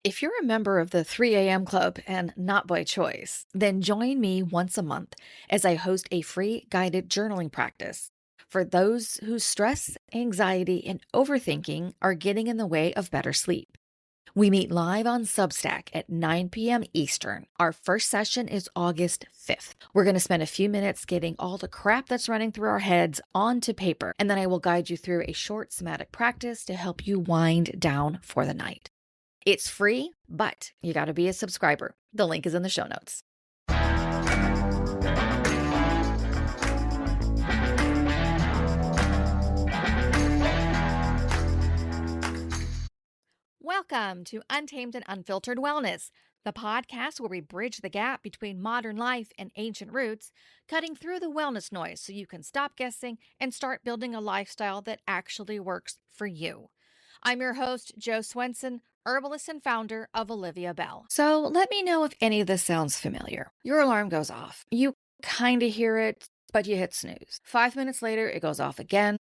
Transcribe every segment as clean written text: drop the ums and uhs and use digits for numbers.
If you're a member of the 3 a.m. club and not by choice, then join me once a month as I host a free guided journaling practice for those whose stress, anxiety, and overthinking are getting in the way of better sleep. We meet live on Substack at 9 p.m. Eastern. Our first session is August 5th. We're going to spend a few minutes getting all the crap that's running through our heads onto paper, and then I will guide you through a short somatic practice to help you wind down for the night. It's free, but you got to be a subscriber. The link is in the show notes. Welcome to Untamed and Unfiltered Wellness, the podcast where we bridge the gap between modern life and ancient roots, cutting through the wellness noise so you can stop guessing and start building a lifestyle that actually works for you. I'm your host, Jo Swenson, herbalist and founder of Olivia Bell. So let me know if any of this sounds familiar. Your alarm goes off. You kind of hear it, but you hit snooze. 5 minutes later, it goes off again.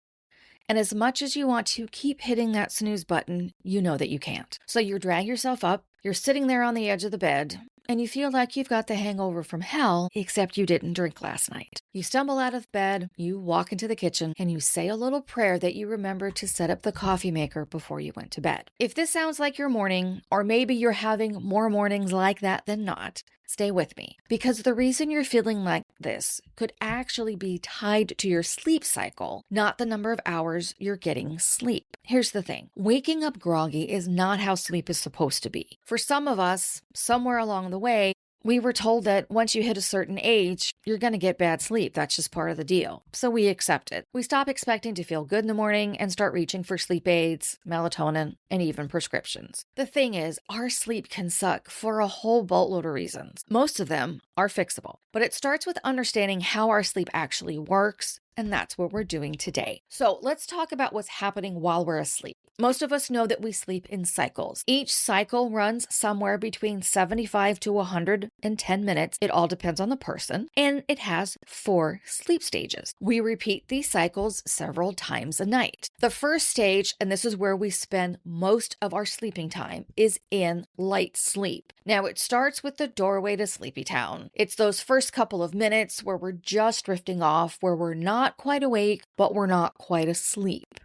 And as much as you want to keep hitting that snooze button, you know that you can't. So you drag yourself up, you're sitting there on the edge of the bed, and you feel like you've got the hangover from hell, except you didn't drink last night. You stumble out of bed, you walk into the kitchen, and you say a little prayer that you remembered to set up the coffee maker before you went to bed. If this sounds like your morning, or maybe you're having more mornings like that than not, stay with me, because the reason you're feeling like this could actually be tied to your sleep cycle, not the number of hours you're getting sleep. Here's the thing. Waking up groggy is not how sleep is supposed to be. For some of us, somewhere along the way, we were told that once you hit a certain age, you're going to get bad sleep. That's just part of the deal. So we accept it. We stop expecting to feel good in the morning and start reaching for sleep aids, melatonin, and even prescriptions. The thing is, our sleep can suck for a whole boatload of reasons. Most of them are fixable. But it starts with understanding how our sleep actually works, and that's what we're doing today. So let's talk about what's happening while we're asleep. Most of us know that we sleep in cycles. Each cycle runs somewhere between 75 to 110 minutes. It all depends on the person, and it has 4 sleep stages. We repeat these cycles several times a night. The first stage, and this is where we spend most of our sleeping time, is in light sleep. Now, it starts with the doorway to Sleepy Town. It's those first couple of minutes where we're just drifting off, where we're not quite awake, but we're not quite asleep.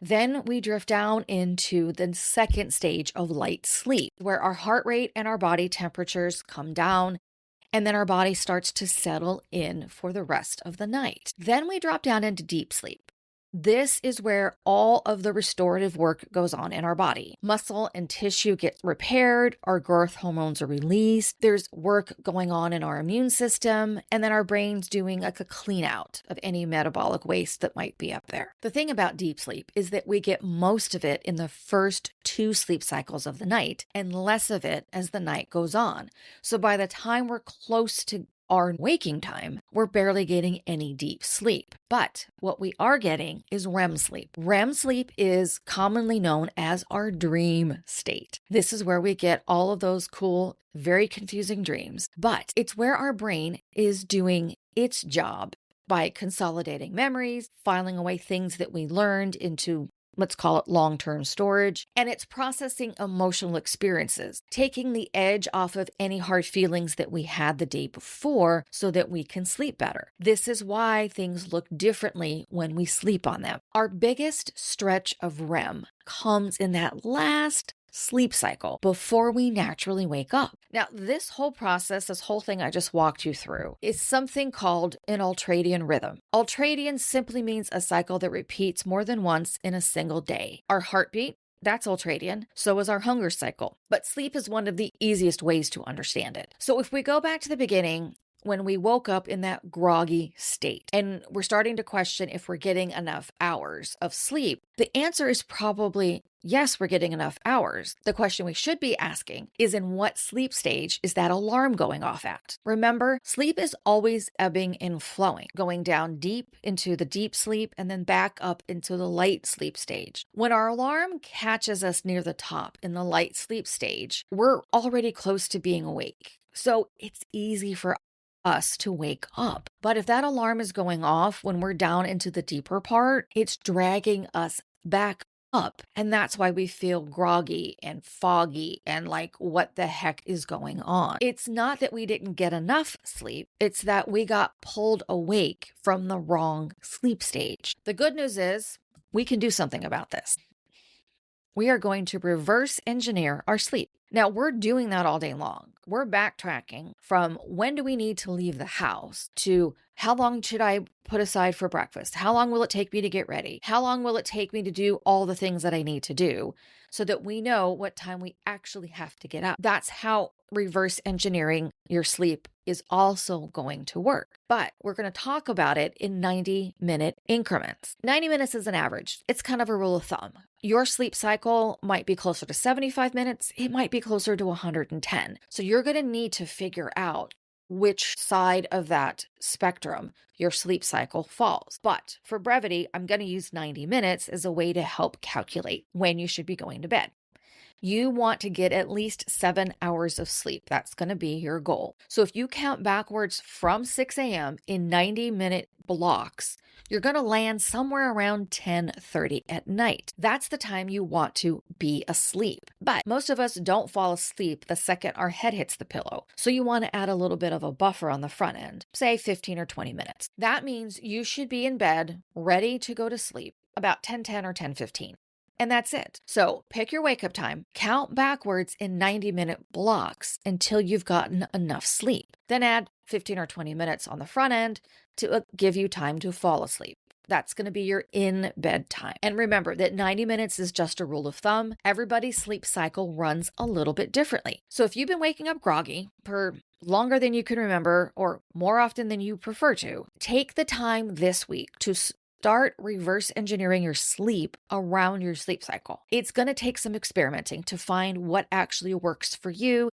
Then we drift down into the second stage of light sleep, where our heart rate and our body temperatures come down, and then our body starts to settle in for the rest of the night. Then we drop down into deep sleep. This is where all of the restorative work goes on in our body. Muscle and tissue get repaired, our growth hormones are released, there's work going on in our immune system, and then our brain's doing like a clean out of any metabolic waste that might be up there. The thing about deep sleep is that we get most of it in the first 2 sleep cycles of the night and less of it as the night goes on. So by the time we're close to our waking time, we're barely getting any deep sleep. But what we are getting is REM sleep. REM sleep is commonly known as our dream state. This is where we get all of those cool, very confusing dreams. But it's where our brain is doing its job by consolidating memories, filing away things that we learned into, let's call it long-term storage, and it's processing emotional experiences, taking the edge off of any hard feelings that we had the day before so that we can sleep better. This is why things look differently when we sleep on them. Our biggest stretch of REM comes in that last sleep cycle before we naturally wake up. Now, this whole process, this whole thing I just walked you through, is something called an ultradian rhythm. Ultradian simply means a cycle that repeats more than once in a single day. Our heartbeat, that's ultradian. So is our hunger cycle. But sleep is one of the easiest ways to understand it. So if we go back to the beginning, when we woke up in that groggy state and we're starting to question if we're getting enough hours of sleep, the answer is probably yes, we're getting enough hours. The question we should be asking is, in what sleep stage is that alarm going off at? Remember, sleep is always ebbing and flowing, going down deep into the deep sleep and then back up into the light sleep stage. When our alarm catches us near the top in the light sleep stage, we're already close to being awake. So it's easy for us to wake up. But if that alarm is going off when we're down into the deeper part, it's dragging us back up. And that's why we feel groggy and foggy and like, what the heck is going on? It's not that we didn't get enough sleep, it's that we got pulled awake from the wrong sleep stage. The good news is we can do something about this. We are going to reverse engineer our sleep. Now, we're doing that all day long. We're backtracking from when do we need to leave the house to how long should I put aside for breakfast? How long will it take me to get ready? How long will it take me to do all the things that I need to do so that we know what time we actually have to get up? That's how reverse engineering your sleep is also going to work. But we're going to talk about it in 90-minute increments. 90 minutes is an average. It's kind of a rule of thumb. Your sleep cycle might be closer to 75 minutes. It might be closer to 110. So you're going to need to figure out which side of that spectrum your sleep cycle falls. But for brevity, I'm going to use 90 minutes as a way to help calculate when you should be going to bed. You want to get at least 7 hours of sleep. That's going to be your goal. So if you count backwards from 6 a.m. in 90-minute blocks, you're going to land somewhere around 10:30 at night. That's the time you want to be asleep. But most of us don't fall asleep the second our head hits the pillow. So you want to add a little bit of a buffer on the front end, say 15 or 20 minutes. That means you should be in bed ready to go to sleep about 10:10 or 10:15. And that's it. So pick your wake up time, count backwards in 90-minute blocks until you've gotten enough sleep. Then add 15 or 20 minutes on the front end to give you time to fall asleep. That's going to be your in-bed time. And remember that 90 minutes is just a rule of thumb. Everybody's sleep cycle runs a little bit differently. So if you've been waking up groggy for longer than you can remember or more often than you prefer to, take the time this week to start reverse engineering your sleep around your sleep cycle. It's going to take some experimenting to find what actually works for you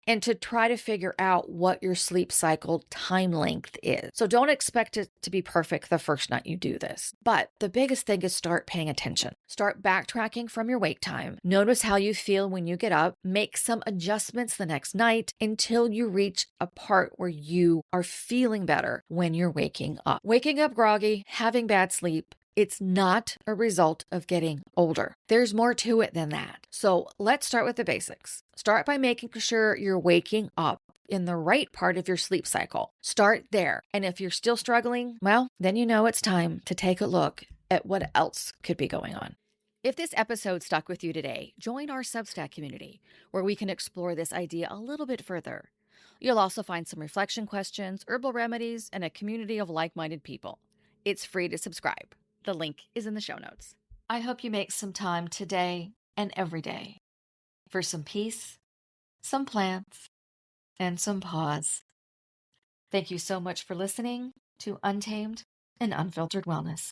and to try to figure out what your sleep cycle time length is. So don't expect it to be perfect the first night you do this. But the biggest thing is start paying attention. Start backtracking from your wake time. Notice how you feel when you get up. Make some adjustments the next night until you reach a part where you are feeling better when you're waking up. Waking up groggy, having bad sleep, it's not a result of getting older. There's more to it than that. So let's start with the basics. Start by making sure you're waking up in the right part of your sleep cycle. Start there. And if you're still struggling, well, then you know it's time to take a look at what else could be going on. If this episode stuck with you today, join our Substack community where we can explore this idea a little bit further. You'll also find some reflection questions, herbal remedies, and a community of like-minded people. It's free to subscribe. The link is in the show notes. I hope you make some time today and every day for some peace, some plants, and some paws. Thank you so much for listening to Untamed and Unfiltered Wellness.